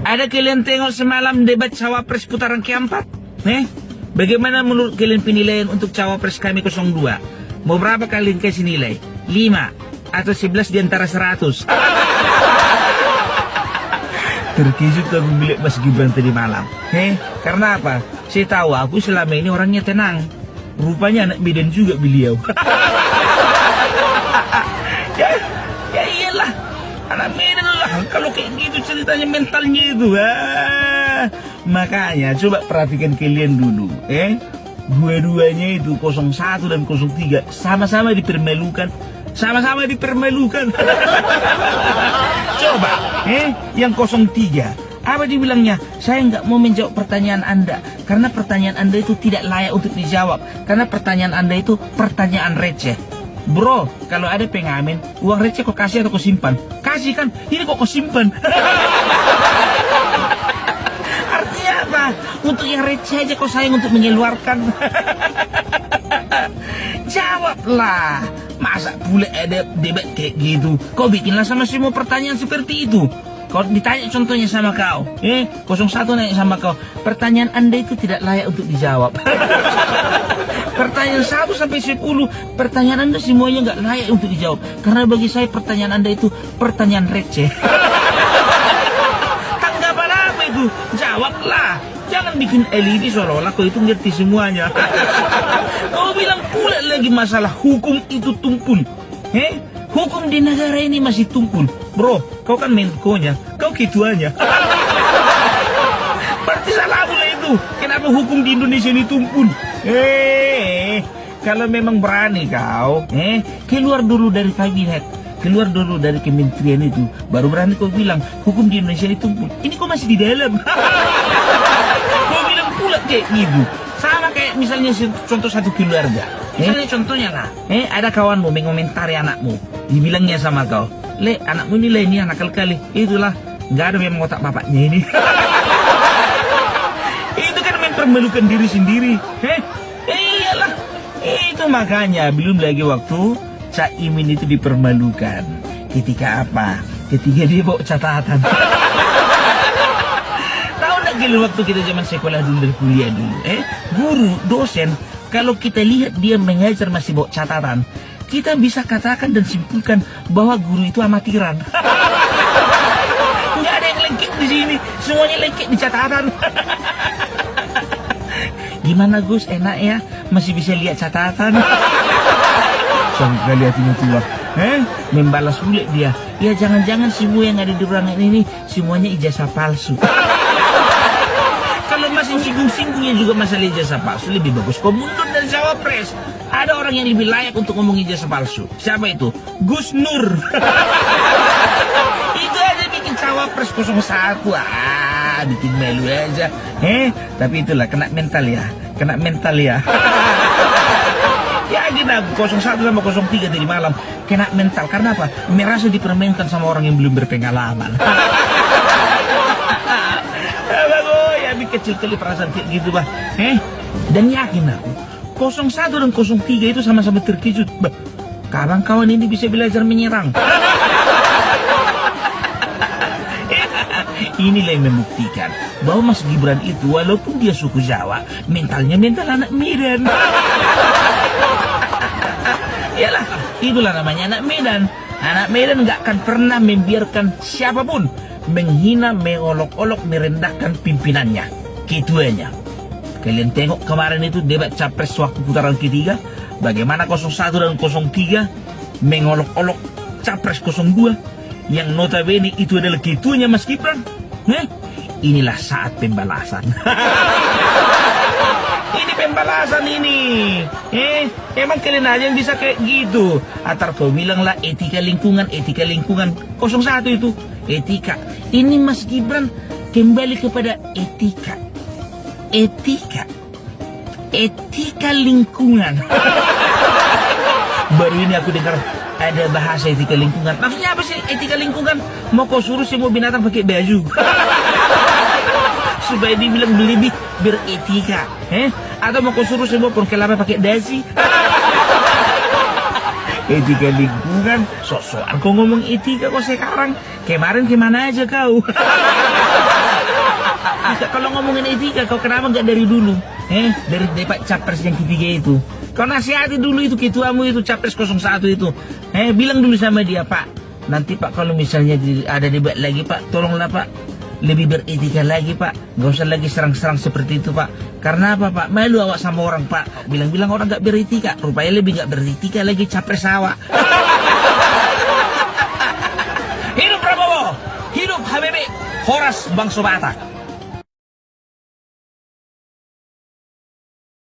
Ada kalian tengok semalam debat cawapres putaran keempat? Bagaimana menurut kalian penilaian untuk cawapres kami 02? Mau berapa kalian kasih nilai? 5 atau 11 di antara 100? Terkejut aku melihat Mas Gibran tadi malam. Karena apa? Saya tahu aku selama ini orangnya tenang. Rupanya anak Medan juga beliau. ya iyalah, anak Medan lah. Kalau kayak gitu ceritanya mentalnya itu. Makanya coba perhatikan kalian dulu. Dua-duanya itu 01 dan 03 sama-sama dipermalukan. Sama-sama dipermalukan. Coba, yang 03, apa dibilangnya? Saya nggak mau menjawab pertanyaan Anda karena pertanyaan Anda itu tidak layak untuk dijawab. Karena pertanyaan Anda itu pertanyaan receh. Bro, kalau ada pengamen, uang receh kok kasih atau kau simpan? Kasih kan? Ini kok kau simpan? Artinya apa? Untuk yang receh aja kau sayang untuk mengeluarkan. Jawablah. Masa pula ada debat kayak gitu? Kau bikinlah sama semua pertanyaan seperti itu. Kau ditanya contohnya sama kau, 01 nanya sama kau, pertanyaan Anda itu tidak layak untuk dijawab. Pertanyaan 1 sampai 10, pertanyaan Anda semuanya nggak layak untuk dijawab. Karena bagi saya pertanyaan Anda itu pertanyaan receh. Tanggapan apa itu? Jawablah. Jangan bikin alibi seolah-olah kau itu ngerti semuanya. Kau bilang pula lagi masalah hukum itu tumpul. Hukum di negara ini masih tumpul. Bro, kau kan Menko-nya, kau ketuanya. Berarti salah pula itu. Kenapa hukum di Indonesia ini tumpul? Kalau memang berani kau, keluar dulu dari kabinet, keluar dulu dari kementerian itu, baru berani kau bilang hukum di Indonesia ini tumpul. Ini kau masih di dalam. Kau bilang pula kayak gitu. Sama kayak misalnya contoh satu keluarga. Misalnya contohnya lah, ada kawanmu mengomentari anakmu, dibilangnya sama kau, Le, anakmu ini nakal kali. Itulah, nggak ada memang otak bapaknya ini. Itu kan mempermalukan diri sendiri. Iyalah, itu makanya belum lagi waktu Caimin itu dipermalukan. Ketika apa? Ketika dia bawa catatan. Gila waktu kita zaman sekolah dulu dan kuliah dulu, guru, dosen, kalau kita lihat dia mengajar masih bawa catatan, kita bisa katakan dan simpulkan bahwa guru itu amatiran. Nggak ada yang lengket di sini, semuanya lengket di catatan. Gimana Gus, enak ya, masih bisa lihat catatan. Sampai lihat ini tua, membalas sulit dia. Ya jangan-jangan semua yang ada di ruangan ini semuanya ijazah palsu. Kalau masih singgung-singgungnya juga masalah ijazah palsu, lebih bagus kau mundur dari cawapres. Ada orang yang lebih layak untuk ngomong ijazah palsu. Siapa itu? Gus Nur. Itu aja bikin cawapres 01. Bikin malu aja. Tapi itulah kena mental ya. Kena mental ya. Ya gini, 01 sama 03 tadi malam kena mental. Karena apa? Merasa dipermainkan sama orang yang belum berpengalaman. Kecil kali perasaan kayak gitu bah. Dan yakin aku 01 dan 03 itu sama-sama terkejut bah. Kawan-kawan ini bisa belajar menyerang. Inilah yang membuktikan bahwa Mas Gibran itu walaupun dia suku Jawa, mentalnya mental anak Medan. Yalah, itulah namanya anak Medan. Anak Medan gak akan pernah membiarkan siapapun menghina, mengolok-olok, merendahkan pimpinannya, ketuanya. Kalian tengok kemarin itu debat capres waktu putaran ketiga, bagaimana 01 dan 03 mengolok-olok capres 02 yang notabene itu adalah ketuanya Mas Gibran. Inilah saat pembalasan. Ini pembalasan ini. Emang kalian aja yang bisa kayak gitu. Atau kau bilanglah etika lingkungan 01 itu etika. Ini Mas Gibran kembali kepada etika lingkungan. Baru ini aku dengar ada bahasa etika lingkungan. Maksudnya apa sih etika lingkungan? Mau kau suruh semua binatang pakai baju supaya dibilang lebih beretika, atau mau kau suruh semua pohon kelapa pakai dasi? Etika lingkungan, sok-sokan kau ngomong etika kok sekarang. Kemarin kemana aja kau? etika. Kalau ngomongin etika, kau kenapa nggak dari dulu? Dari Pak Capres yang ketiga itu. Kau nasihati dulu itu ketuamu itu, Capres 01 itu. Bilang dulu sama dia, Pak. Nanti Pak kalau misalnya ada debat lagi, Pak, tolonglah Pak. Lebih beretika lagi, Pak. Nggak usah lagi serang-serang seperti itu, Pak. Karena apa, Pak? Malu awak sama orang, Pak. Bilang-bilang orang nggak beretika. Rupanya lebih nggak beretika lagi Capres awak. Hidup Prabowo! Hidup Habibie! Horas Bang Sobata!